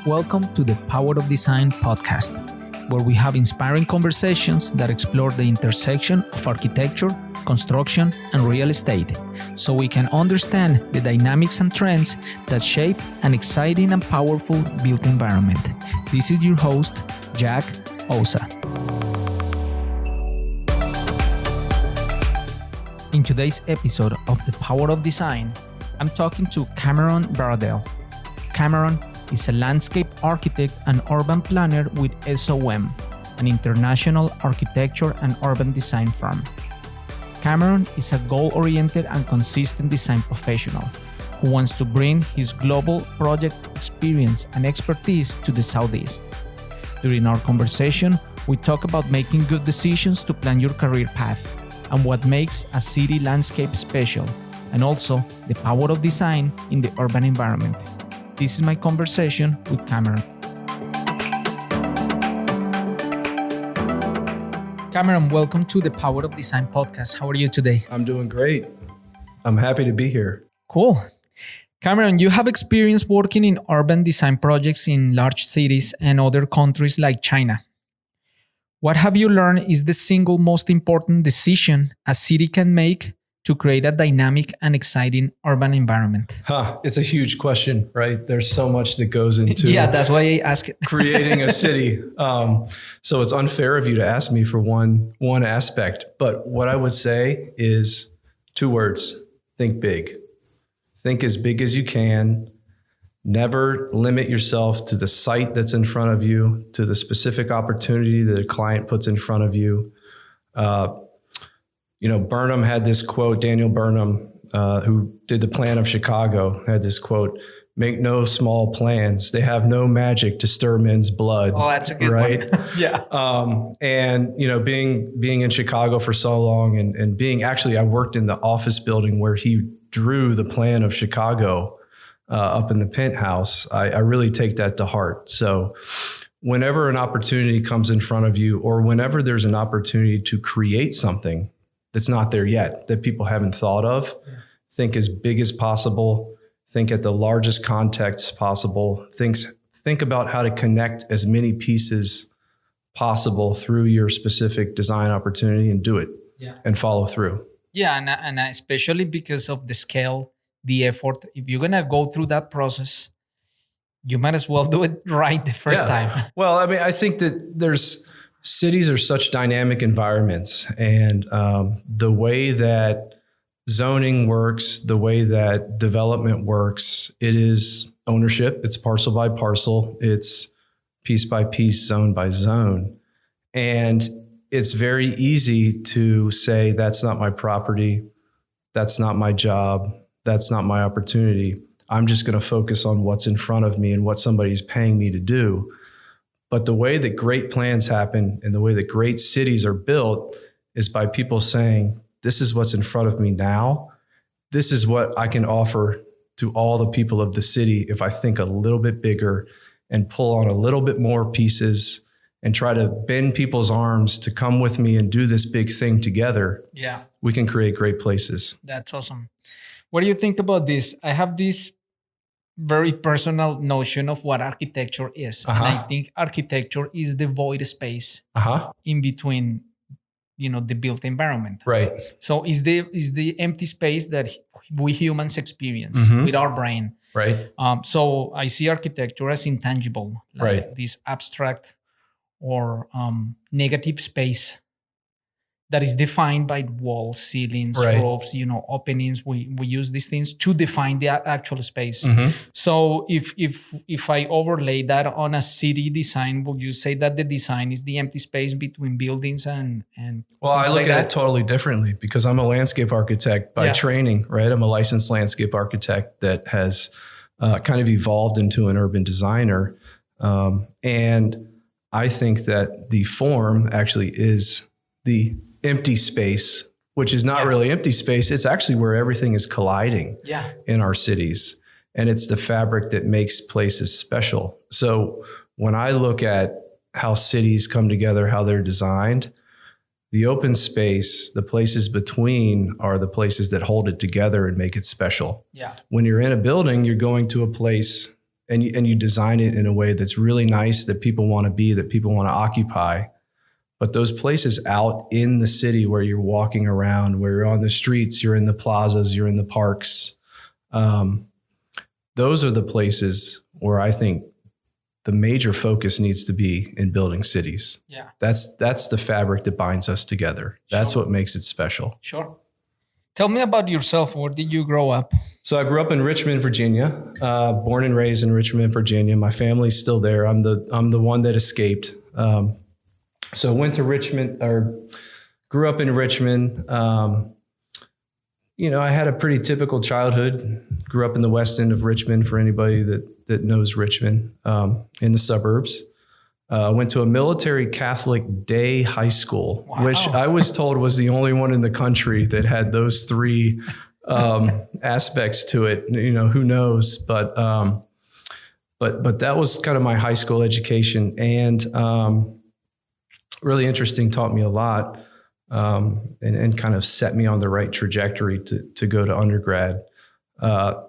Welcome to the Power of Design podcast, where we have inspiring conversations that explore the intersection of architecture, construction, and real estate, so we can understand the dynamics and trends that shape an exciting and powerful built environment. This is your host, Jack Osa. In today's episode of The Power of Design, I'm talking to Cameron Barradale. Cameron is a landscape architect and urban planner with SOM, an international architecture and urban design firm. Cameron is a goal-oriented and consistent design professional who wants to bring his global project experience and expertise to the Southeast. During our conversation, we talk about making good decisions to plan your career path and what makes a city landscape special, and also the power of design in the urban environment. This is my conversation with Cameron. Cameron, welcome to the Power of Design podcast. How are you today? I'm doing great. I'm happy to be here. Cool. Cameron, you have experience working in urban design projects in large cities and other countries like China. What have you learned is the single most important decision a city can make to create a dynamic and exciting urban environment? It's a huge question, right? There's so much that goes into that's why I ask it. creating a city. So it's unfair of you to ask me for one aspect. But what I would say is 2 words: think big. Think as big as you can. Never limit yourself to the site that's in front of you, to the specific opportunity that a client puts in front of you. Burnham had this quote, Daniel Burnham, who did the plan of Chicago, had this quote: make no small plans. They have no magic to stir men's blood. Oh, that's a good right? one. Yeah. Being in Chicago for so long and I worked in the office building where he drew the plan of Chicago up in the penthouse. I really take that to heart. So whenever an opportunity comes in front of you, or whenever there's an opportunity to create something that's not there yet, that people haven't thought of, think as big as possible, think at the largest context possible, think about how to connect as many pieces possible through your specific design opportunity and do it and follow through. Yeah, and especially because of the scale, the effort, if you're going to go through that process, you might as well do it right the first time. Well, I think that cities are such dynamic environments, and the way that zoning works, the way that development works, it is ownership. It's parcel by parcel. It's piece by piece, zone by zone. And it's very easy to say, that's not my property. That's not my job. That's not my opportunity. I'm just going to focus on what's in front of me and what somebody's paying me to do. But the way that great plans happen and the way that great cities are built is by people saying, this is what's in front of me now. This is what I can offer to all the people of the city if I think a little bit bigger and pull on a little bit more pieces and try to bend people's arms to come with me and do this big thing together. Yeah. We can create great places. That's awesome. What do you think about this? I have this very personal notion of what architecture is. And I think architecture is the void space in between, the built environment. Right. So is the empty space that we humans experience with our brain. Right. So I see architecture as intangible, like this abstract or negative space that is defined by walls, ceilings, roofs, openings. We use these things to define the actual space. So if I overlay that on a city design, would you say that the design is the empty space between buildings and Well, I look at it totally differently because I'm a landscape architect by training, right? I'm a licensed landscape architect that has kind of evolved into an urban designer. And I think that the form actually is the empty space, which is not really empty space. It's actually where everything is colliding in our cities. And it's the fabric that makes places special. So when I look at how cities come together, how they're designed, the open space, the places between are the places that hold it together and make it special. Yeah. When you're in a building, you're going to a place and you design it in a way that's really nice, that people want to be, that people want to occupy. But those places out in the city where you're walking around, where you're on the streets, you're in the plazas, you're in the parks, those are the places where I think the major focus needs to be in building cities. Yeah. That's the fabric that binds us together. That's what makes it special. Sure. Tell me about yourself. Where did you grow up? So I grew up in Richmond, Virginia, born and raised in Richmond, Virginia. My family's still there. I'm the one that escaped. So went to Richmond, or grew up in Richmond. I had a pretty typical childhood. Grew up in the west end of Richmond, for anybody that knows Richmond, in the suburbs. Went to a military Catholic day high school, which I was told was the only one in the country that had those three aspects to it. Who knows? But that was kind of my high school education, and really interesting. Taught me a lot, and kind of set me on the right trajectory to go to undergrad.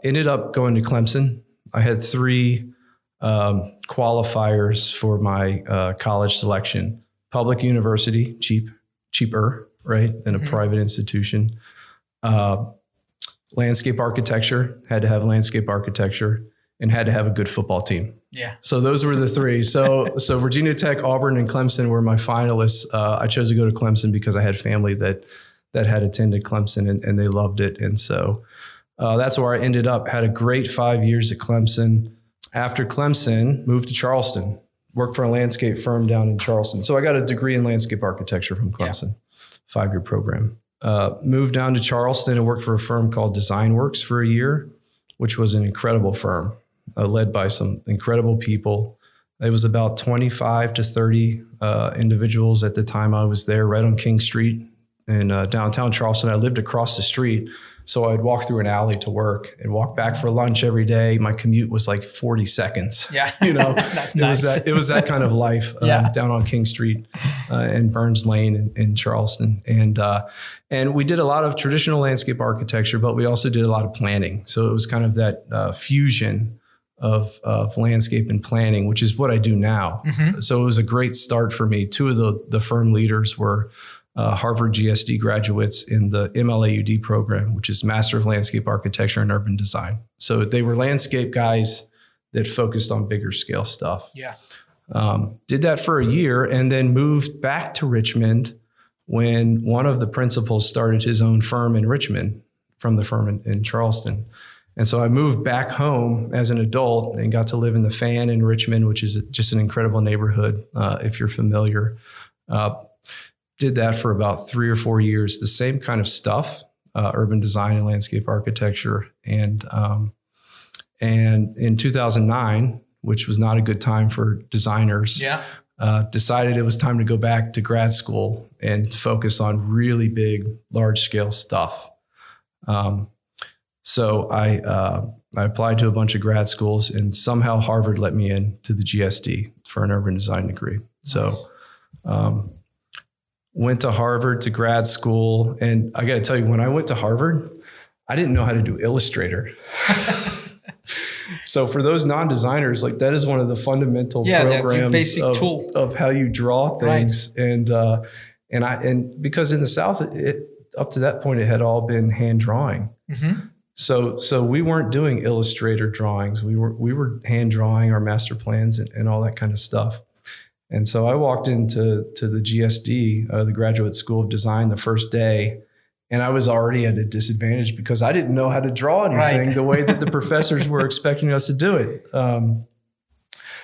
Ended up going to Clemson. I had three qualifiers for my college selection: public university, cheaper, right, than a private institution. Landscape architecture, had to have landscape architecture, and had to have a good football team. Yeah. So those were the three. So Virginia Tech, Auburn, and Clemson were my finalists. I chose to go to Clemson because I had family that had attended Clemson, and they loved it. And so that's where I ended up. Had a great 5 years at Clemson. After Clemson, moved to Charleston, worked for a landscape firm down in Charleston. So I got a degree in landscape architecture from Clemson, 5-year program. Moved down to Charleston and worked for a firm called Design Works for a year, which was an incredible firm, led by some incredible people. It was about 25 to 30 individuals at the time I was there, right on King Street in downtown Charleston. I lived across the street, so I'd walk through an alley to work and walk back for lunch every day. My commute was like 40 seconds. Yeah, That's nice. It was that kind of life down on King Street and Burns Lane in Charleston. And we did a lot of traditional landscape architecture, but we also did a lot of planning. So it was kind of that fusion of landscape and planning, which is what I do now. Mm-hmm. So it was a great start for me. Two of the firm leaders were Harvard GSD graduates in the MLAUD program, which is Master of Landscape Architecture and Urban Design. So they were landscape guys that focused on bigger scale stuff. Yeah. Did that for a year and then moved back to Richmond when one of the principals started his own firm in Richmond from the firm in Charleston. And so I moved back home as an adult and got to live in the Fan in Richmond, which is just an incredible neighborhood, if you're familiar. Did that for about 3 or 4 years, the same kind of stuff, urban design and landscape architecture. And in 2009, which was not a good time for designers, decided it was time to go back to grad school and focus on really big, large scale stuff. So I applied to a bunch of grad schools, and somehow Harvard let me in to the GSD for an urban design degree. So went to Harvard to grad school. And I got to tell you, when I went to Harvard, I didn't know how to do Illustrator. So for those non-designers, like that is one of the fundamental programs of how you draw things. Right. And because in the South, up to that point, it had all been hand drawing. Mm-hmm. So we weren't doing Illustrator drawings. We were hand drawing our master plans and all that kind of stuff. And so I walked into the GSD, the Graduate School of Design, the first day, and I was already at a disadvantage because I didn't know how to draw anything the way that the professors were expecting us to do it.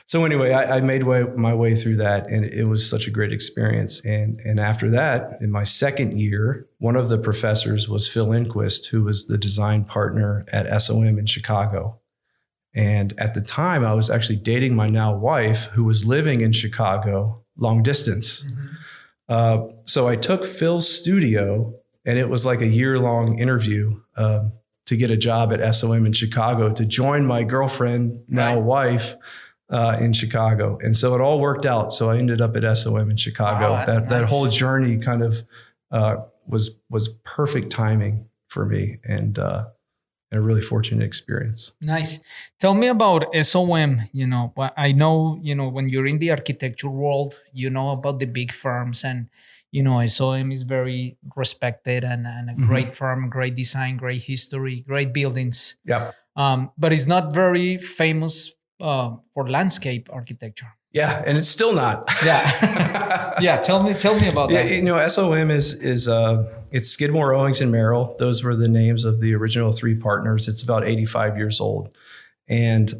So anyway, I made my way through that, and it was such a great experience. And after that, in my second year, one of the professors was Phil Inquist, who was the design partner at SOM in Chicago. And at the time, I was actually dating my now wife, who was living in Chicago, long distance. Mm-hmm. So I took Phil's studio, and it was like a year-long interview to get a job at SOM in Chicago to join my girlfriend, now wife, in Chicago. And so it all worked out. So I ended up at SOM in Chicago. Wow, that whole journey kind of was perfect timing for me. And a really fortunate experience. Nice. Tell me about SOM. I know, when you're in the architecture world, you know about the big firms, and, SOM is very respected and a great firm, great design, great history, great buildings. Yeah. But it's not very famous for landscape architecture. Yeah, and it's still not. Yeah. Yeah. Tell me about that. SOM is it's Skidmore, Owings and Merrill. Those were the names of the original three partners. It's about 85 years old. And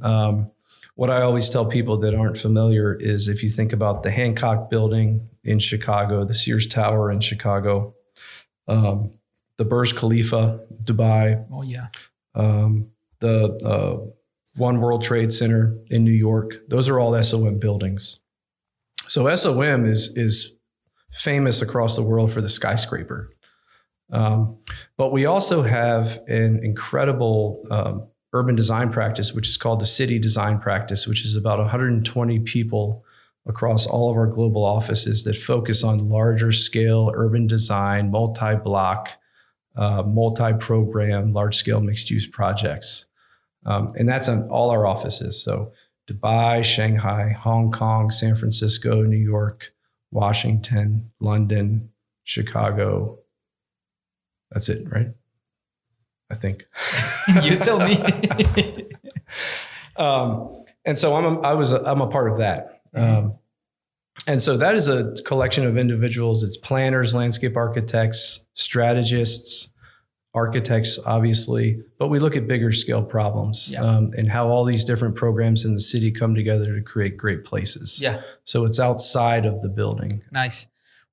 what I always tell people that aren't familiar is if you think about the Hancock Building in Chicago, the Sears Tower in Chicago, the Burj Khalifa, Dubai. Oh, yeah. The One World Trade Center in New York. Those are all SOM buildings. So SOM is famous across the world for the skyscraper. But we also have an incredible urban design practice, which is called the City Design Practice, which is about 120 people across all of our global offices that focus on larger scale urban design, multi-block, multi-program, large-scale mixed-use projects. And that's on all our offices. So Dubai, Shanghai, Hong Kong, San Francisco, New York, Washington, London, Chicago. That's it, right? I think. You tell me. And so I'm a part of that. And so that is a collection of individuals. It's planners, landscape architects, strategists, architects, obviously, but we look at bigger scale problems and how all these different programs in the city come together to create great places. Yeah. So it's outside of the building. Nice.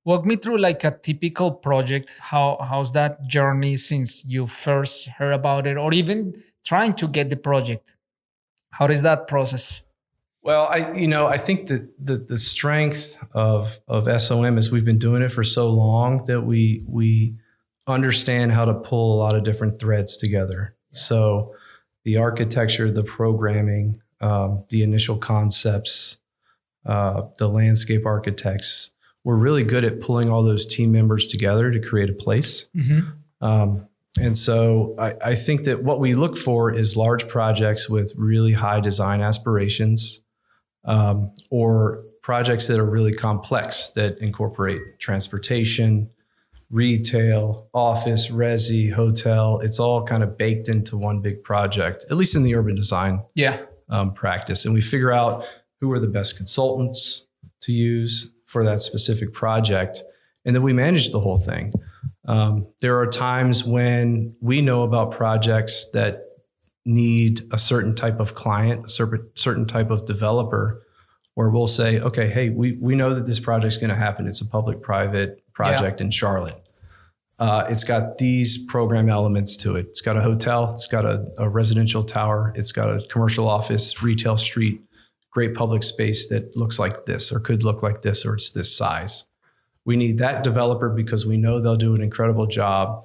Walk me through like a typical project. How's that journey since you first heard about it, or even trying to get the project? How is that process? Well, I think that the strength of SOM is we've been doing it for so long that we understand how to pull a lot of different threads together. Yeah. So the architecture, the programming, the initial concepts, the landscape architects, we're really good at pulling all those team members together to create a place. Mm-hmm. And so I think that what we look for is large projects with really high design aspirations, or projects that are really complex that incorporate transportation, retail, office, resi, hotel. It's all kind of baked into one big project, at least in the urban design practice. And we figure out who are the best consultants to use for that specific project. And then we manage the whole thing. There are times when we know about projects that need a certain type of client, a certain type of developer, where we'll say, okay, hey, we know that this project's going to happen. It's a public-private project in Charlotte. It's got these program elements to it. It's got a hotel. It's got a residential tower. It's got a commercial office, retail street, great public space that looks like this or could look like this, or it's this size. We need that developer because we know they'll do an incredible job.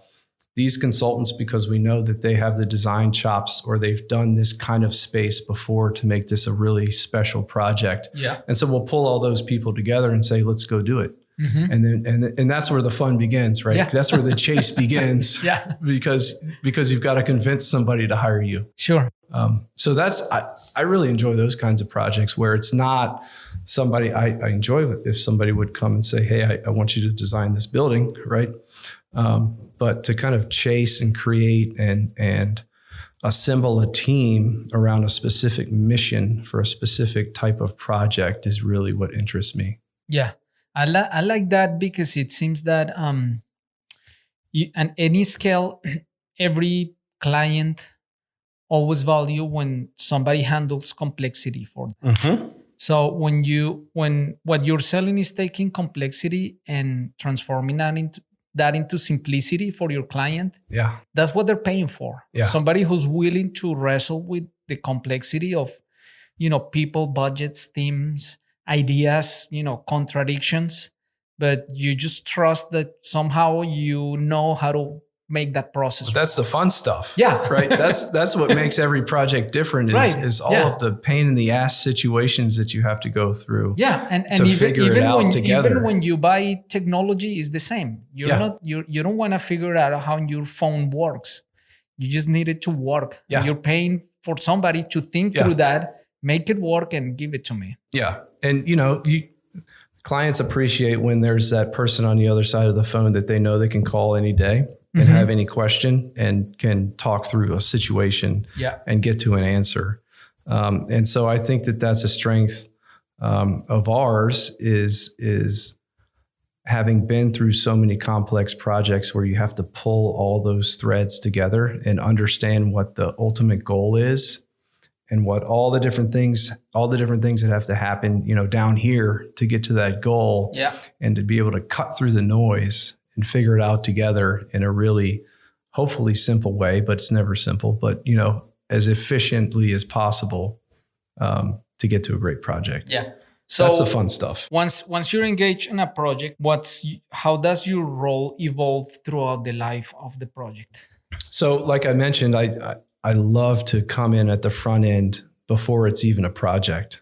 These consultants because we know that they have the design chops or they've done this kind of space before to make this a really special project. Yeah. And so we'll pull all those people together and say, let's go do it. Mm-hmm. And that's where the fun begins, right? Yeah. That's where the chase begins. Yeah. Because you've got to convince somebody to hire you. Sure. So I really enjoy those kinds of projects where it's not somebody, I enjoy it if somebody would come and say, hey, I want you to design this building, right? But to kind of chase and create and assemble a team around a specific mission for a specific type of project is really what interests me. Yeah. I like that because it seems that at any scale, every client always value when somebody handles complexity for them. Mm-hmm. So when what you're selling is taking complexity and transforming that into simplicity for your client, that's what they're paying for. Yeah. Somebody who's willing to wrestle with the complexity of, people, budgets, teams, ideas, contradictions, but you just trust that somehow you know how to make that process. That's the fun stuff. Yeah. Right. That's what makes every project different is all of the pain in the ass situations that you have to go through. Yeah. And even when you buy technology is the same. You don't want to figure out how your phone works. You just need it to work. Yeah. You're paying for somebody to think through that, make it work, and give it to me. Yeah. And, clients appreciate when there's that person on the other side of the phone that they know they can call any day and have any question and can talk through a situation and get to an answer. And so I think that that's a strength of ours is having been through so many complex projects where you have to pull all those threads together and understand what the ultimate goal is and what all the different things that have to happen, down here to get to that goal, and to be able to cut through the noise and figure it out together in a really, hopefully simple way, but it's never simple, but as efficiently as possible, to get to a great project. Yeah. So that's the fun stuff. Once you're engaged in a project, how does your role evolve throughout the life of the project? So like I mentioned, I love to come in at the front end before it's even a project.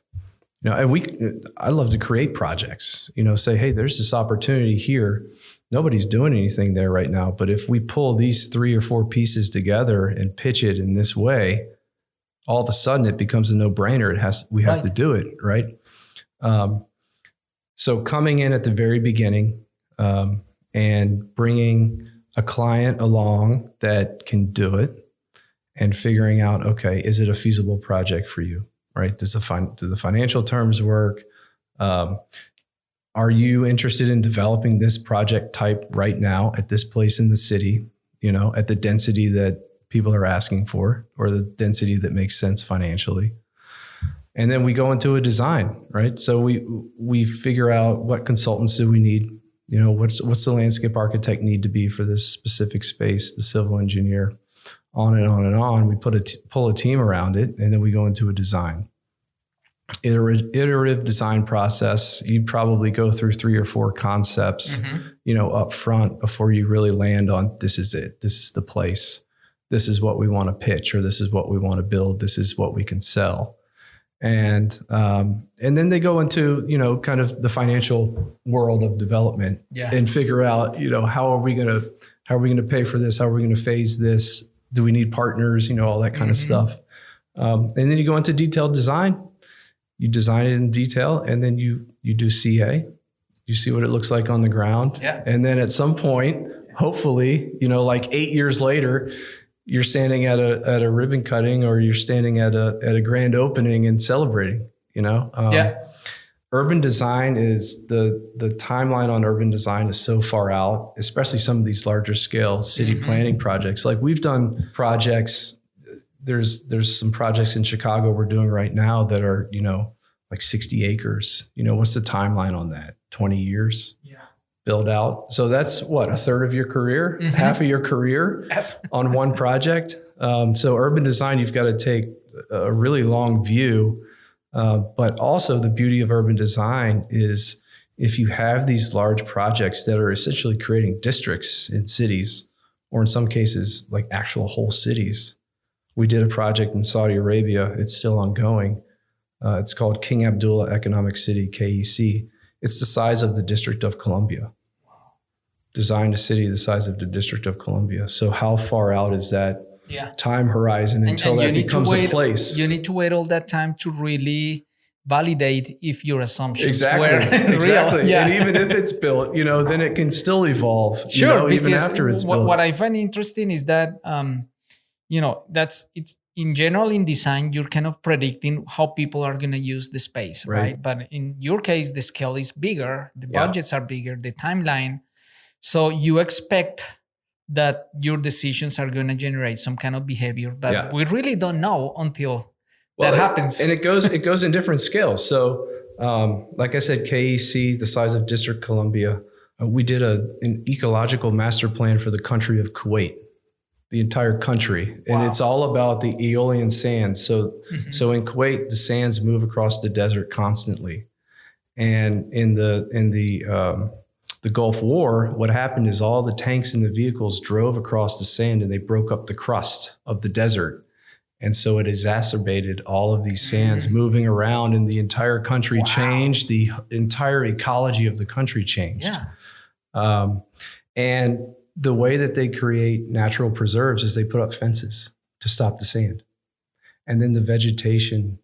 And I love to create projects, say, hey, there's this opportunity here. Nobody's doing anything there right now. But if we pull these 3 or 4 pieces together and pitch it in this way, all of a sudden it becomes a no-brainer. We have to do it, right? So coming in at the very beginning and bringing a client along that can do it, and figuring out, okay, is it a feasible project for you, right? Do the financial terms work? Are you interested in developing this project type right now at this place in the city, at the density that people are asking for, or the density that makes sense financially? And then we go into a design, right? So we figure out what consultants do we need, what's the landscape architect need to be for this specific space, the civil engineer, on and on and on. We pull a team around it, and then we go into a design. Iterative design process. You probably go through 3 or 4 concepts, up front before you really land on, this is it. This is the place. This is what we want to pitch, or this is what we want to build. This is what we can sell. And then they go into, kind of the financial world of development and figure out, how are we going to pay for this? How are we going to phase this? Do we need partners? All that kind of stuff. And then you go into detailed design. You design it in detail, and then you do CA. You see what it looks like on the ground. Yeah. And then at some point, hopefully, like 8 years later, you're standing at a ribbon cutting, or you're standing at a grand opening and celebrating. Urban design is the timeline on urban design is so far out, especially some of these larger scale city planning projects. Like we've done projects, there's some projects in Chicago we're doing right now that are, like 60 acres. What's the timeline on that? 20 years? Yeah. Build out. So that's what, a third of your career, half of your career on one project. So urban design, you've got to take a really long view. But also the beauty of urban design is if you have these large projects that are essentially creating districts in cities, or in some cases, like actual whole cities. We did a project in Saudi Arabia. It's still ongoing. It's called King Abdullah Economic City, KEC. It's the size of the District of Columbia. Designed a city the size of the District of Columbia. So how far out is that time horizon until that becomes a place? You need to wait all that time to really validate if your assumptions were exactly. real. Yeah. And even if it's built, then it can still evolve. Sure, even after it's built. What I find interesting is that it's in general in design you're kind of predicting how people are going to use the space, right? But in your case, the scale is bigger, the budgets are bigger, the timeline. So you expect that your decisions are going to generate some kind of behavior, but we really don't know until that happens. And it goes in different scales. So, like I said, KEC, the size of District Columbia, we did an ecological master plan for the country of Kuwait, the entire country. Wow. And it's all about the Aeolian sands. So in Kuwait, the sands move across the desert constantly. And in the Gulf War, what happened is all the tanks and the vehicles drove across the sand and they broke up the crust of the desert. And so it exacerbated all of these sands moving around, and the entire country changed. The entire ecology of the country changed. Yeah. And the way that they create natural preserves is they put up fences to stop the sand. And then the vegetation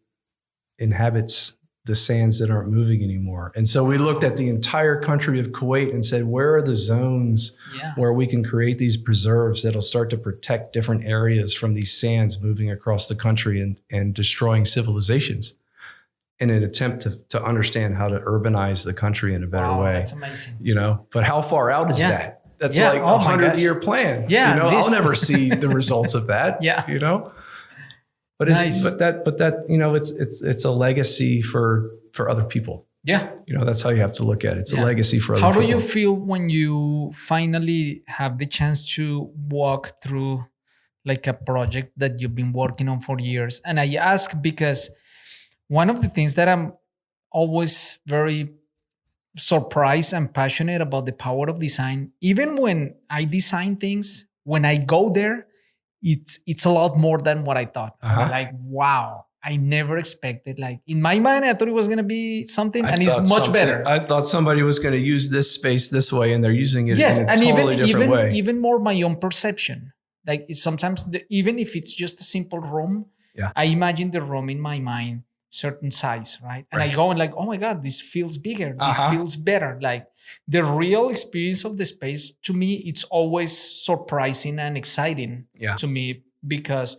inhabits the sands that aren't moving anymore. And so we looked at the entire country of Kuwait and said, where are the zones where we can create these preserves that'll start to protect different areas from these sands moving across the country and destroying civilizations in an attempt to understand how to urbanize the country in a better way. That's amazing. But how far out is that? That's like a 100-year plan. Yeah. I'll never see the results of that. But it's a legacy for other people. Yeah. That's how you have to look at it. It's a legacy for other people. How do you feel when you finally have the chance to walk through like a project that you've been working on for years? And I ask because one of the things that I'm always very surprised and passionate about the power of design, even when I design things, when I go there, it's a lot more than what I thought. Like, wow, I never expected. Like in my mind, I thought it was going to be something and it's much better. I thought somebody was going to use this space this way and they're using it in a totally different way. Even more my own perception. Like sometimes even if it's just a simple room, I imagine the room in my mind, certain size, right? And I go and like, oh my God, this feels bigger. It feels better. Like the real experience of the space, to me, it's always surprising and exciting to me, because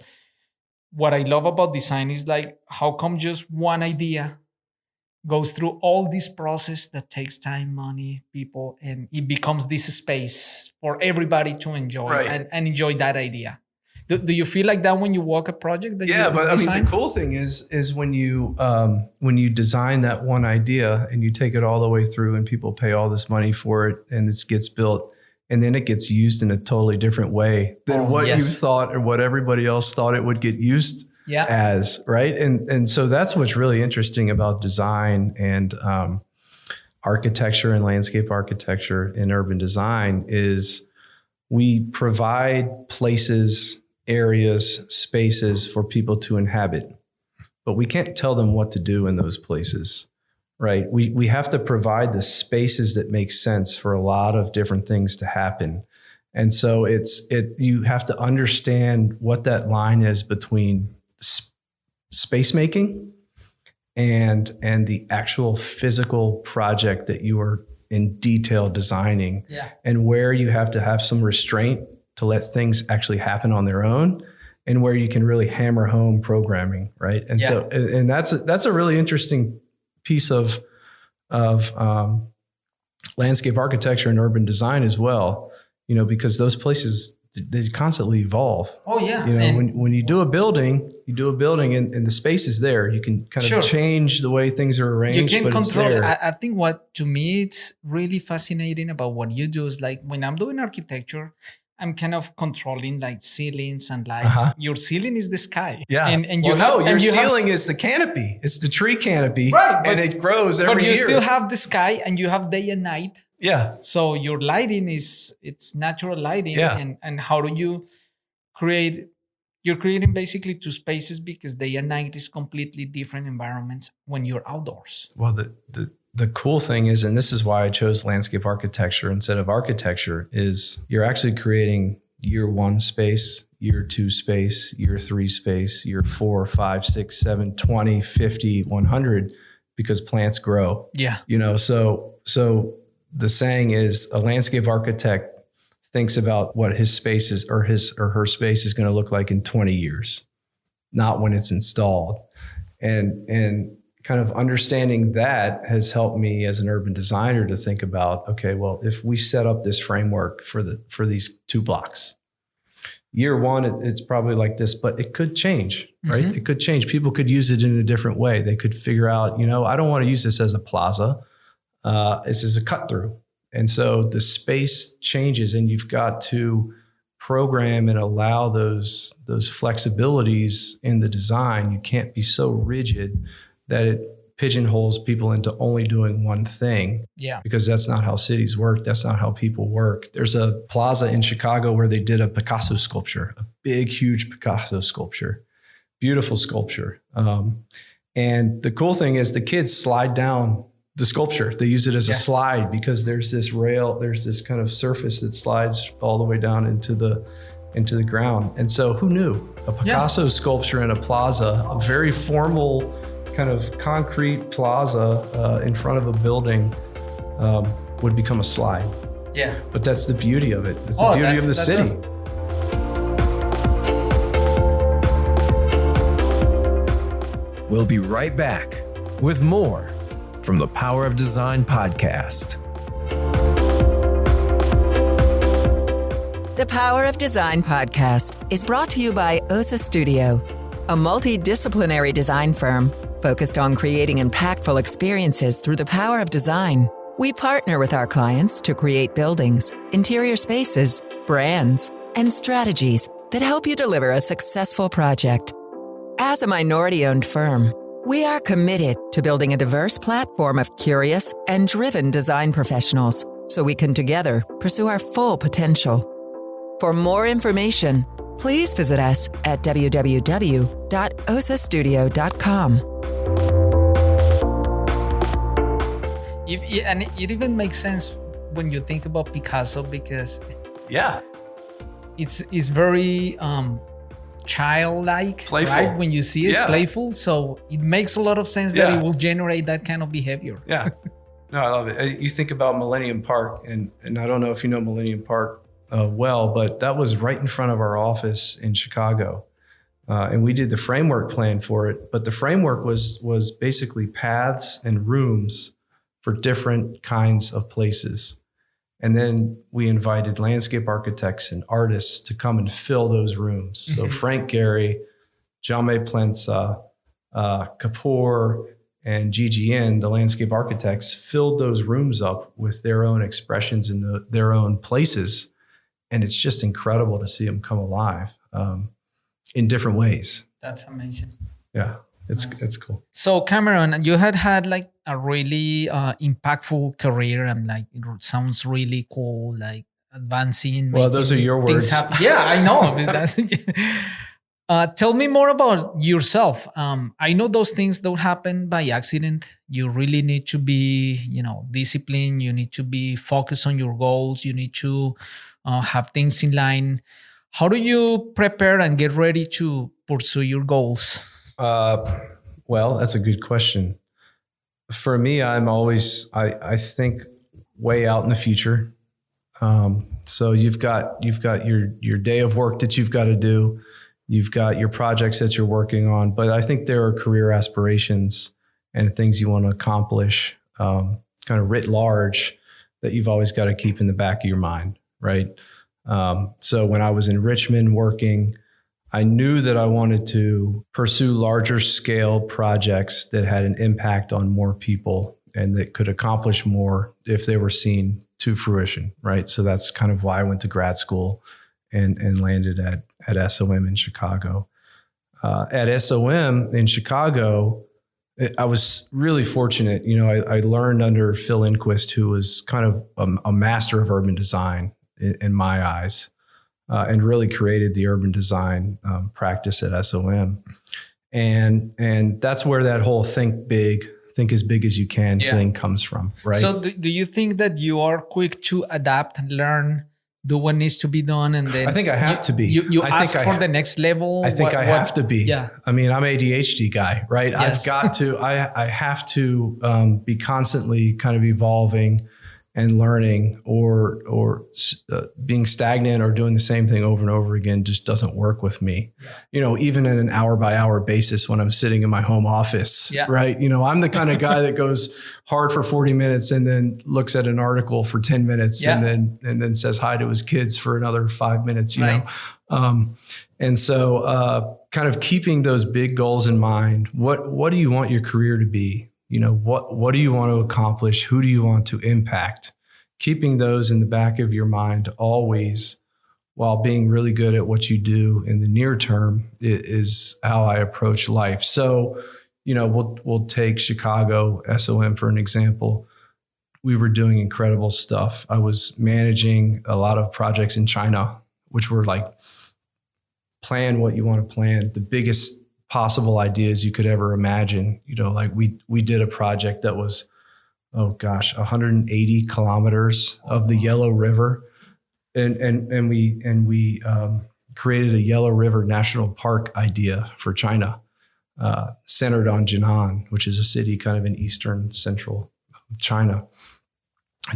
what I love about design is like, how come just one idea goes through all this process that takes time, money, people, and it becomes this space for everybody to enjoy and enjoy that idea. Do you feel like that when you walk a project? That but I mean, the cool thing is when you design that one idea and you take it all the way through and people pay all this money for it and it gets built and then it gets used in a totally different way than what you thought or what everybody else thought it would get used as, right? And so that's what's really interesting about design and architecture and landscape architecture in urban design is we provide places, areas, spaces for people to inhabit, but we can't tell them what to do in those places, right? We have to provide the spaces that make sense for a lot of different things to happen. And so you have to understand what that line is between space making and the actual physical project that you are in detail designing, and where you have to have some restraint to let things actually happen on their own, and where you can really hammer home programming, right? And so, and that's a really interesting piece of landscape architecture and urban design as well, because those places, they constantly evolve. When you do a building and the space is there, you can kind of change the way things are arranged. You can but control it's it. there. I think what to me it's really fascinating about what you do is like when I'm doing architecture, I'm kind of controlling like ceilings and lights. Your ceiling is the sky. And your ceiling is the canopy. It's the tree canopy. Right. And it grows every year. But you still have the sky and you have day and night. Yeah. So your lighting it's natural lighting. And how do you create? You're creating basically two spaces because day and night is completely different environments when you're outdoors. Well, the cool thing is, and this is why I chose landscape architecture instead of architecture, is you're actually creating year 1 space, year 2 space, year 3 space, year 4, 5, 6, 7, 20, 50, 100, because plants grow. So the saying is a landscape architect thinks about what his space is or his or her space is going to look like in 20 years, not when it's installed. And kind of understanding that has helped me as an urban designer to think about, okay, well, if we set up this framework for these 2 blocks, year 1, it's probably like this, but it could change, right? It could change. People could use it in a different way. They could figure out, I don't want to use this as a plaza. This is a cut through. And so the space changes and you've got to program and allow those flexibilities in the design. You can't be so rigid that it pigeonholes people into only doing one thing. Because that's not how cities work. That's not how people work. There's a plaza in Chicago where they did a Picasso sculpture, a big, huge Picasso sculpture, beautiful sculpture. And the cool thing is the kids slide down the sculpture. They use it as a slide because there's this rail, there's this kind of surface that slides all the way down into the ground. And so who knew? A Picasso sculpture in a plaza, a very formal kind of concrete plaza in front of a building would become a slide. Yeah. But that's the beauty of it. It's the beauty of the city. We'll be right back with more from the Power of Design podcast. The Power of Design podcast is brought to you by OSA Studio, a multidisciplinary design firm focused on creating impactful experiences through the power of design. We partner with our clients to create buildings, interior spaces, brands, and strategies that help you deliver a successful project. As a minority-owned firm, we are committed to building a diverse platform of curious and driven design professionals so we can together pursue our full potential. For more information, please visit us at www.osastudio.com. And it even makes sense when you think about Picasso because it's very childlike, playful. Right? When you see it's playful, so it makes a lot of sense that it will generate that kind of behavior. Yeah, no, I love it. You think about Millennium Park, and I don't know if you know Millennium Park well, but that was right in front of our office in Chicago, and we did the framework plan for it. But the framework was basically paths and rooms for different kinds of places. And then we invited landscape architects and artists to come and fill those rooms. So Frank Gehry, Jaume Plensa, Kapoor, and GGN, the landscape architects, filled those rooms up with their own expressions in their own places. And it's just incredible to see them come alive in different ways. That's amazing. Yeah, it's cool. So Cameron, you had like a really impactful career, and like it sounds really cool, like advancing. Well, those are your words. Yeah, I know. Tell me more about yourself. I know those things don't happen by accident. You really need to be, disciplined. You need to be focused on your goals. You need to have things in line. How do you prepare and get ready to pursue your goals? Well, that's a good question. For me, I'm always, I think way out in the future. So you've got your day of work that you've got to do. You've got your projects that you're working on, but I think there are career aspirations and things you want to accomplish, kind of writ large, that you've always got to keep in the back of your mind, right? So when I was in Richmond working, I knew that I wanted to pursue larger scale projects that had an impact on more people and that could accomplish more if they were seen to fruition, right? So that's kind of why I went to grad school and landed at SOM in Chicago. At SOM in Chicago, I was really fortunate. I learned under Phil Inquist, who was kind of a master of urban design in my eyes. And really created the urban design practice at SOM. And that's where that whole think as big as you can thing comes from, right? So do you think that you are quick to adapt and learn, do what needs to be done, and then... I think I have to be. You ask for the next level? I think I have to be. Yeah. I mean, I'm ADHD guy, right? Yes. I've got to, I have to be constantly kind of evolving and learning, or being stagnant or doing the same thing over and over again just doesn't work with me. Yeah. Even at an hour by hour basis when I'm sitting in my home office, right? I'm the kind of guy that goes hard for 40 minutes and then looks at an article for 10 minutes and then says hi to his kids for another 5 minutes, you know? And so kind of keeping those big goals in mind. What do you want your career to be? What do you want to accomplish? Who do you want to impact? Keeping those in the back of your mind always, while being really good at what you do in the near term, is how I approach life. So, we'll take Chicago, SOM for an example. We were doing incredible stuff. I was managing a lot of projects in China, which were like, plan what you want to plan, the biggest possible ideas you could ever imagine. Like we did a project that was 180 kilometers of the Yellow River. And we created a Yellow River National Park idea for China, centered on Jinan, which is a city kind of in eastern central China.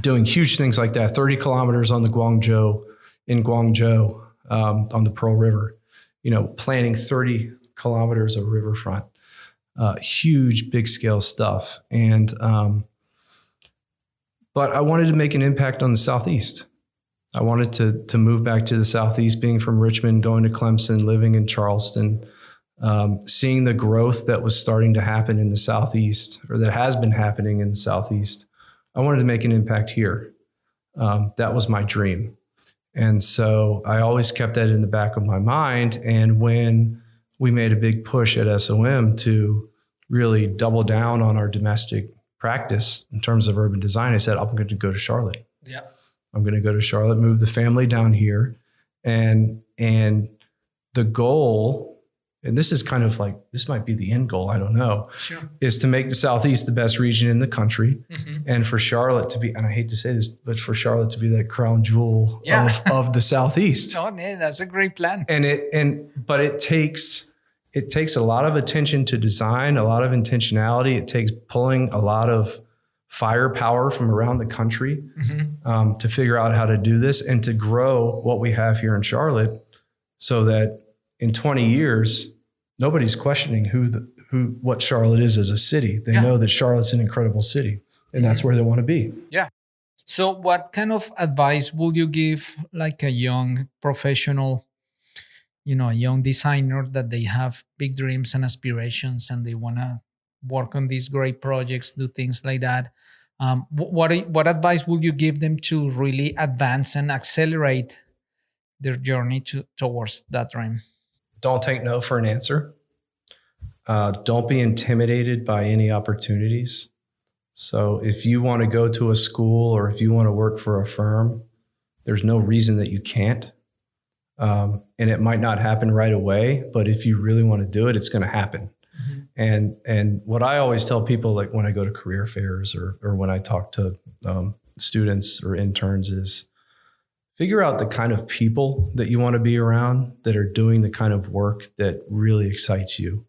Doing huge things like that, 30 kilometers on the Guangzhou, on the Pearl River, planning 30 kilometers of riverfront, huge, big scale stuff. And, but I wanted to make an impact on the Southeast. I wanted to move back to the Southeast, being from Richmond, going to Clemson, living in Charleston, seeing the growth that was starting to happen in the Southeast, or that has been happening in the Southeast. I wanted to make an impact here. That was my dream. And so I always kept that in the back of my mind. And when we made a big push at SOM to really double down on our domestic practice in terms of urban design, I said, I'm going to go to Charlotte. Yeah. I'm going to go to Charlotte, move the family down here. And the goal, and this is kind of like, this might be the end goal, I don't know, sure, is to make the Southeast the best region in the country. Mm-hmm. And for Charlotte to be, and I hate to say this, but for Charlotte to be that crown jewel of the Southeast. Oh, yeah, that's a great plan. But it takes a lot of attention to design, a lot of intentionality. It takes pulling a lot of firepower from around the country, mm-hmm, to figure out how to do this and to grow what we have here in Charlotte, so that in 20 years, nobody's questioning what Charlotte is as a city. They know that Charlotte's an incredible city, and that's where they want to be. Yeah. So what kind of advice would you give like a young professional, a young designer that they have big dreams and aspirations and they want to work on these great projects, do things like that? What advice would you give them to really advance and accelerate their journey towards that dream? Don't take no for an answer. Don't be intimidated by any opportunities. So if you want to go to a school or if you want to work for a firm, there's no reason that you can't. And it might not happen right away, but if you really want to do it, it's going to happen. Mm-hmm. And what I always tell people, like when I go to career fairs or when I talk to students or interns, is figure out the kind of people that you want to be around that are doing the kind of work that really excites you,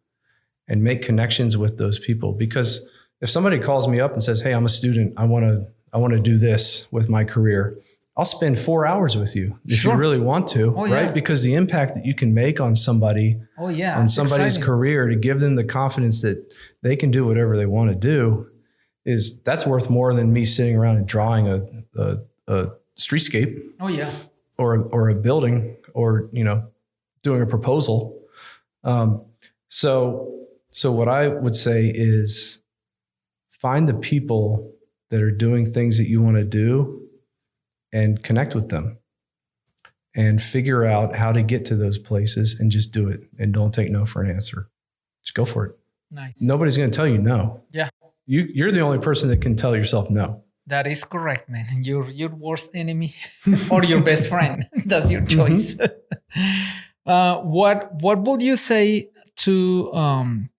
and make connections with those people. Because if somebody calls me up and says, hey, I'm a student, I want to do this with my career, I'll spend 4 hours with you if you really want to, right? Because the impact that you can make on somebody, on somebody's career, to give them the confidence that they can do whatever they want to do, that's worth more than me sitting around and drawing a streetscape. Oh yeah. Or a building, or, doing a proposal. So what I would say is find the people that are doing things that you want to do and connect with them and figure out how to get to those places, and just do it. And don't take no for an answer. Just go for it. Nice. Nobody's going to tell you no. Yeah. You're the only person that can tell yourself no. That is correct, man. Your worst enemy or your best friend. That's your choice. Mm-hmm. What would you say to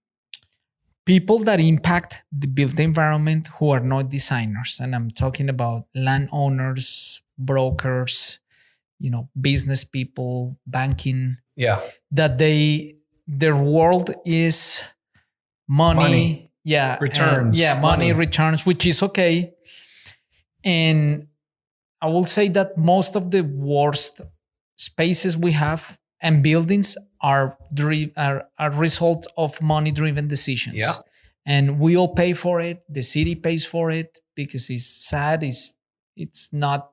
people that impact the built environment who are not designers? And I'm talking about landowners, brokers, business people, banking. Yeah. That their world is money. Yeah. Returns. Money returns, which is okay. And I will say that most of the worst spaces we have and buildings are result of money-driven decisions. Yeah. And we all pay for it. The city pays for it because it's sad. It's not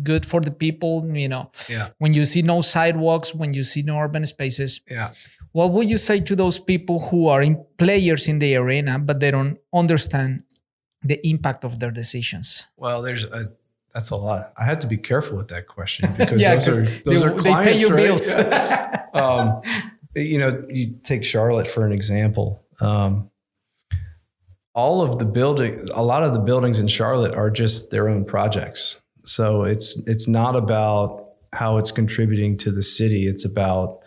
good for the people, Yeah. When you see no sidewalks, when you see no urban spaces. Yeah. What would you say to those people who are players in the arena, but they don't understand the impact of their decisions? Well, that's a lot. I had to be careful with that question because those are clients, they pay your bills. You take Charlotte for an example. A lot of the buildings in Charlotte are just their own projects. So it's not about how it's contributing to the city. It's about,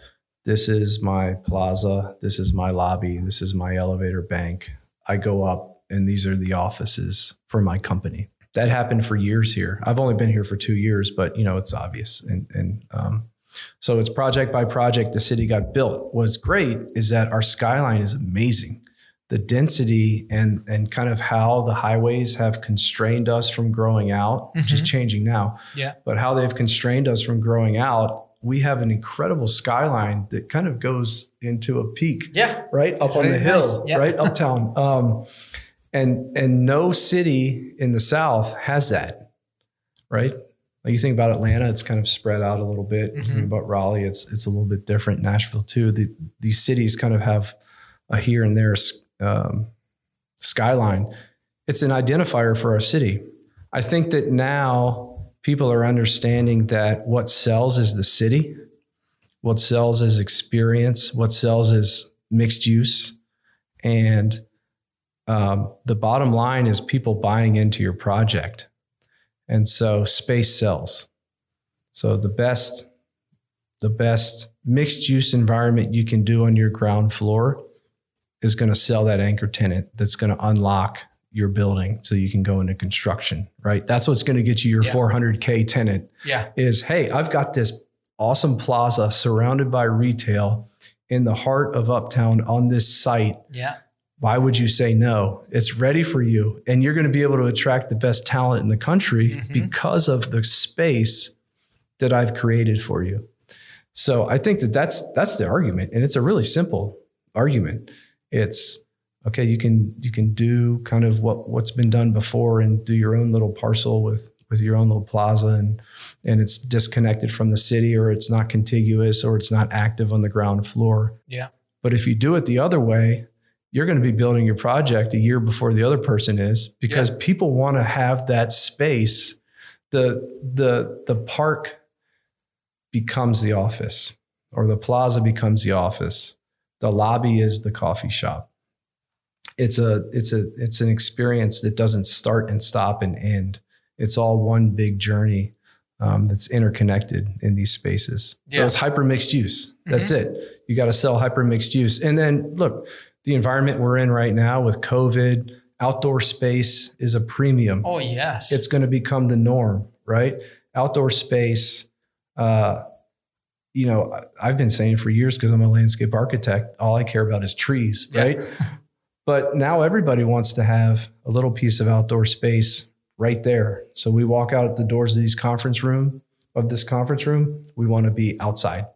this is my plaza, this is my lobby, this is my elevator bank. I go up and these are the offices for my company. That happened for years here. I've only been here for 2 years, but it's obvious. And so it's project by project. The city got built. What's great is that our skyline is amazing. The density and kind of how the highways have constrained us from growing out, which is changing now. Yeah. But how they've constrained us from growing out, we have an incredible skyline that kind of goes into a peak. Yeah. Right up on the hill, right uptown. And no city in the South has that, right? Like you think about Atlanta, it's kind of spread out a little bit. You think about Raleigh, it's a little bit different. Nashville too. These cities kind of have a here and there skyline. It's an identifier for our city. I think that now people are understanding that what sells is the city. What sells is experience. What sells is mixed use. And the bottom line is people buying into your project. And so space sells. So the best mixed use environment you can do on your ground floor is going to sell that anchor tenant that's going to unlock your building so you can go into construction, right? That's what's going to get you your $400K tenant is, hey, I've got this awesome plaza surrounded by retail in the heart of Uptown on this site. Yeah. Why would you say no? It's ready for you. And you're going to be able to attract the best talent in the country because of the space that I've created for you. So I think that's the argument. And it's a really simple argument. It's okay. You can do kind of what's been done before and do your own little parcel with your own little plaza and it's disconnected from the city, or it's not contiguous, or it's not active on the ground floor. Yeah. But if you do it the other way, you're going to be building your project a year before the other person is, because people want to have that space. The park becomes the office, or the plaza becomes the office. The lobby is the coffee shop. It's an experience that doesn't start and stop and end. It's all one big journey that's interconnected in these spaces. So it's hyper mixed use. That's it. You got to sell hyper mixed use. And then look, the environment we're in right now with COVID, outdoor space is a premium. Oh, yes. It's going to become the norm, right? Outdoor space, I've been saying for years, because I'm a landscape architect, all I care about is trees, right? But now everybody wants to have a little piece of outdoor space right there. So we walk out at the doors of this conference room, we want to be outside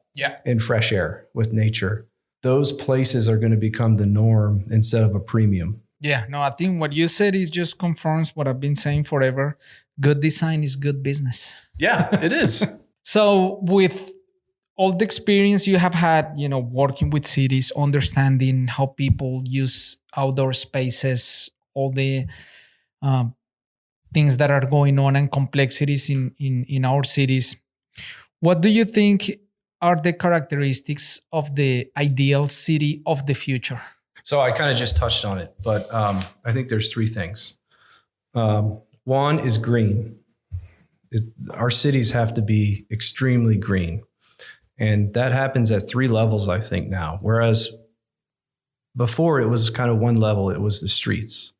in fresh air with nature. Those places are going to become the norm instead of a premium. Yeah, no, I think what you said is just confirms what I've been saying forever. Good design is good business. Yeah, it is. So with all the experience you have had, working with cities, understanding how people use outdoor spaces, all the things that are going on and complexities in our cities, what do you think are the characteristics of the ideal city of the future? So I kind of just touched on it, but I think there's three things. One is green. Our cities have to be extremely green. And that happens at three levels, I think, now. Whereas before it was kind of one level, it was the streets.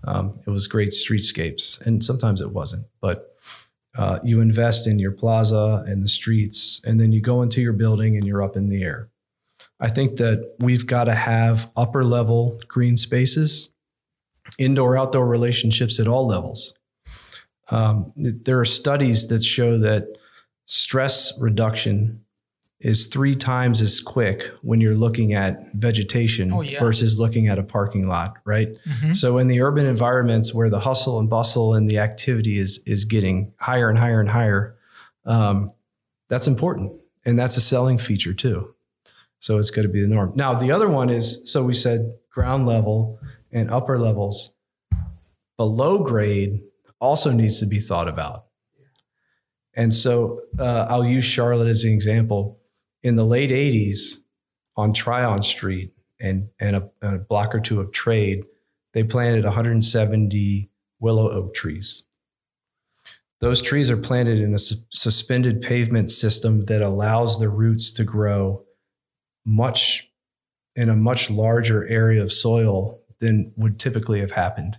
It was great streetscapes, and sometimes it wasn't. But you invest in your plaza and the streets, and then you go into your building and you're up in the air. I think that we've got to have upper level green spaces, indoor-outdoor relationships at all levels. There are studies that show that stress reduction is 3 times as quick when you're looking at vegetation versus looking at a parking lot, right? So in the urban environments where the hustle and bustle and the activity is getting higher and higher and higher, that's important. And that's a selling feature too. So it's going to be the norm. Now, the other one is, so we said ground level and upper levels. Below grade also needs to be thought about. And so I'll use Charlotte as an example. In the late 80s on Tryon Street and a block or two of Trade, they planted 170 willow oak trees. Those trees are planted in a suspended pavement system that allows the roots to grow in a much larger area of soil than would typically have happened.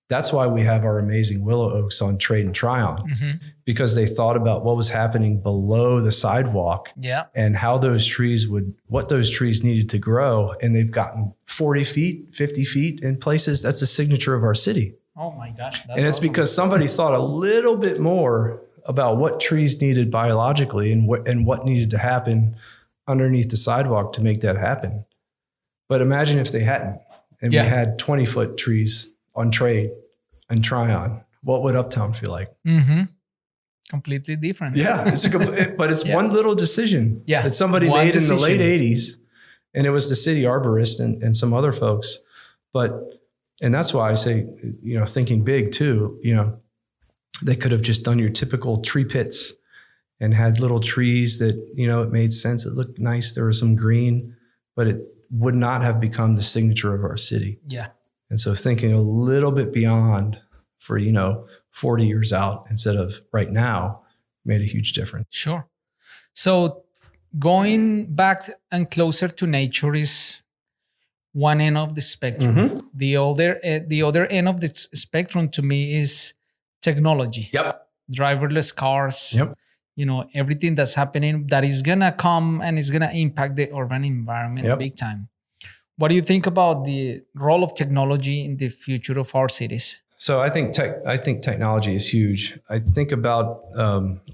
That's why we have our amazing willow oaks on Trade and Tryon, because they thought about what was happening below the sidewalk and how what those trees needed to grow. And they've gotten 40 feet, 50 feet in places. That's a signature of our city. Oh my gosh. And it's awesome. Because somebody thought a little bit more about what trees needed biologically and what needed to happen underneath the sidewalk to make that happen. But imagine if they hadn't, and we had 20-foot trees on Trade and Tryon. What would Uptown feel like? Completely different. Yeah, but it's one little decision that somebody made in the late 80s, and it was the city arborist and some other folks. And that's why I say, thinking big too, they could have just done your typical tree pits and had little trees that, it made sense. It looked nice. There was some green, but it would not have become the signature of our city. Yeah. And so thinking a little bit beyond for, 40 years out instead of right now made a huge difference. Sure. So going back and closer to nature is one end of the spectrum. The other end of the spectrum to me is technology. Yep. Driverless cars. Yep. Everything that's happening that is going to come and is going to impact the urban environment big time. What do you think about the role of technology in the future of our cities? So I think technology is huge. I think about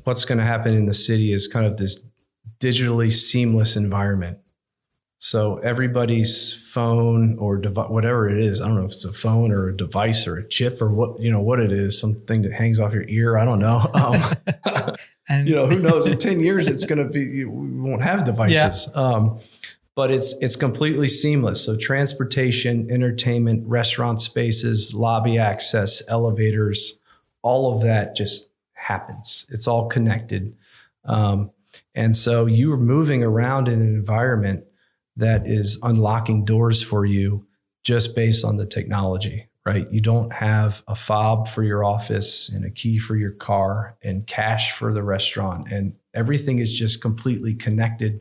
what's going to happen in the city is kind of this digitally seamless environment. So everybody's phone or whatever it is, I don't know if it's a phone or a device or a chip or what it is, something that hangs off your ear. I don't know. And who knows? In 10 years, it's going to be, we won't have devices. But it's completely seamless. So transportation, entertainment, restaurant spaces, lobby access, elevators, all of that just happens. It's all connected. And so you're moving around in an environment that is unlocking doors for you just based on the technology, right? You don't have a fob for your office and a key for your car and cash for the restaurant, and everything is just completely connected.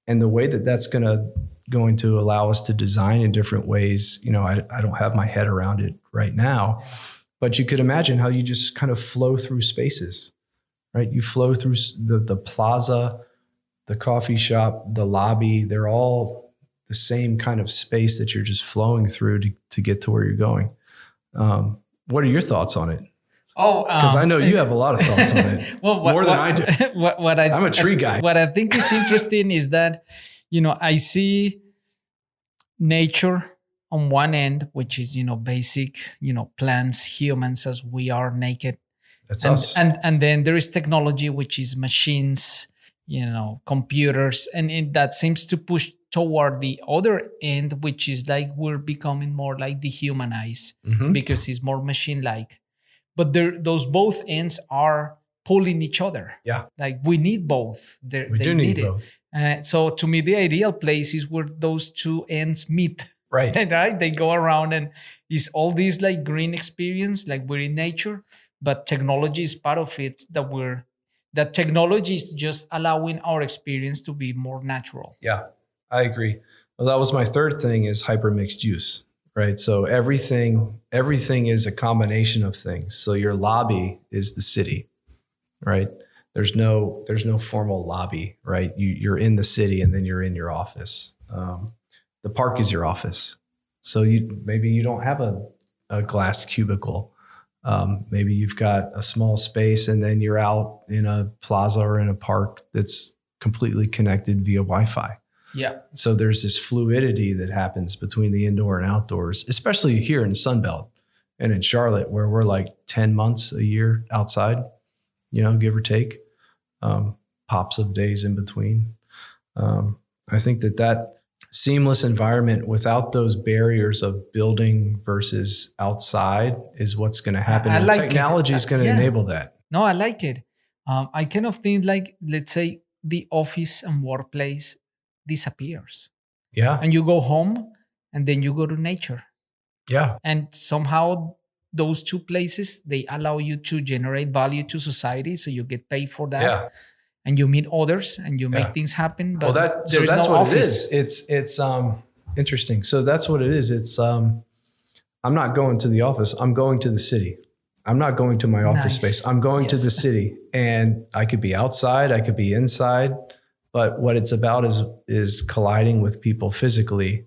And the way that that's going to allow us to design in different ways, I don't have my head around it right now, but you could imagine how you just kind of flow through spaces, right? You flow through the plaza, the coffee shop, the lobby. They're all the same kind of space that you're just flowing through to get to where you're going. What are your thoughts on it? Oh, because I know you have a lot of thoughts on it. More than I do. I'm a tree guy. What I think is interesting is that, I see nature on one end, which is, basic, plants, humans as we are naked. That's us. And then there is technology, which is machines, computers. And that seems to push toward the other end, which is like we're becoming more like dehumanized because it's more machine-like. But those both ends are pulling each other. Yeah. Like we need both. We do need both. So to me, the ideal place is where those two ends meet. Right. Right. They go around and it's all this like green experience, like we're in nature, but technology is part of it that technology is just allowing our experience to be more natural. Yeah, I agree. Well, that was my third thing is hyper mixed use. Right. So everything is a combination of things. So your lobby is the city, right? There's no formal lobby, right? You're in the city and then you're in your office. The park is your office. So maybe you don't have a glass cubicle. Maybe you've got a small space and then you're out in a plaza or in a park that's completely connected via Wi-Fi. Yeah. So there's this fluidity that happens between the indoor and outdoors, especially here in the Sun Belt and in Charlotte, where we're like 10 months a year outside, give or take, pops of days in between. I think that seamless environment without those barriers of building versus outside is what's going to happen. And like technology is going to enable that. No, I like it. I kind of think like, let's say the office and workplace disappears. Yeah. And you go home and then you go to nature. Yeah. And somehow those two places, they allow you to generate value to society. So you get paid for that. Yeah. And you meet others and you make things happen. But that's what it is. It's interesting. So that's what it is. It's I'm not going to the office. I'm going to the city. I'm not going to my office space. I'm going to the city, and I could be outside. I could be inside, but what it's about is colliding with people physically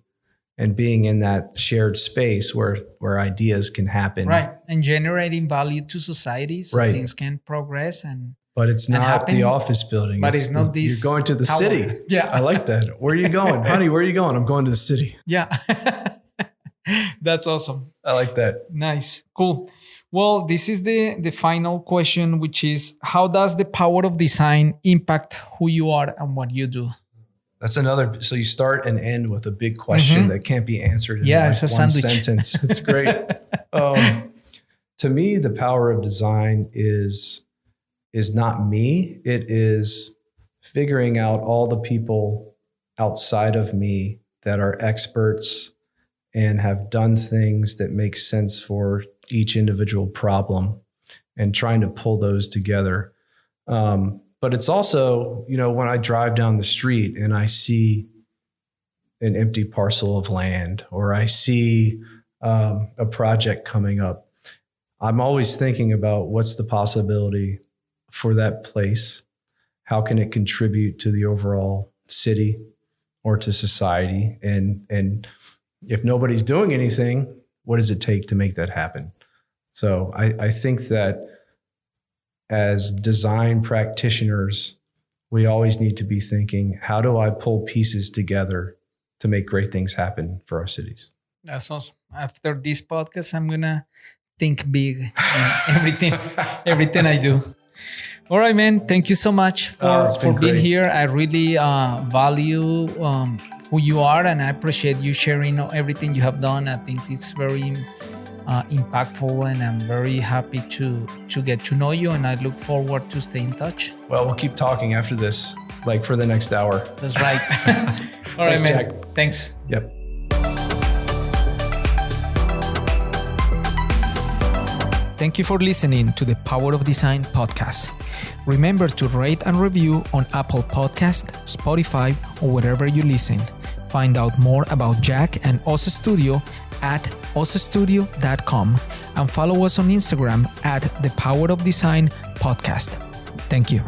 and being in that shared space where ideas can happen. Right. And generating value to society so things can progress. But it's not the office building. But it's not this. You're going to the city. Yeah. I like that. Where are you going? Honey, where are you going? I'm going to the city. Yeah. That's awesome. I like that. Nice. Cool. Well, this is the final question, which is, how does the power of design impact who you are and what you do? That's another. So you start and end with a big question that can't be answered in it's a one sandwich. sentence. It's great. To me, the power of design is not me. It is figuring out all the people outside of me that are experts and have done things that make sense for each individual problem and trying to pull those together. But it's also, when I drive down the street and I see an empty parcel of land, or I see a project coming up, I'm always thinking about what's the possibility for that place? How can it contribute to the overall city or to society? And if nobody's doing anything, what does it take to make that happen? So I think that as design practitioners, we always need to be thinking, how do I pull pieces together to make great things happen for our cities? That's awesome. After this podcast, I'm going to think big in everything I do. All right, man. Thank you so much for being here. I really value who you are, and I appreciate you sharing everything you have done. I think it's very impactful, and I'm very happy to get to know you, and I look forward to stay in touch. Well, we'll keep talking after this, like for the next hour. That's right. All right, man. Jack. Thanks. Yep. Thank you for listening to the Power of Design podcast. Remember to rate and review on Apple Podcast, Spotify, or wherever you listen. Find out more about Jack and Osa Studio at osastudio.com and follow us on Instagram at the Power of Design podcast. Thank you.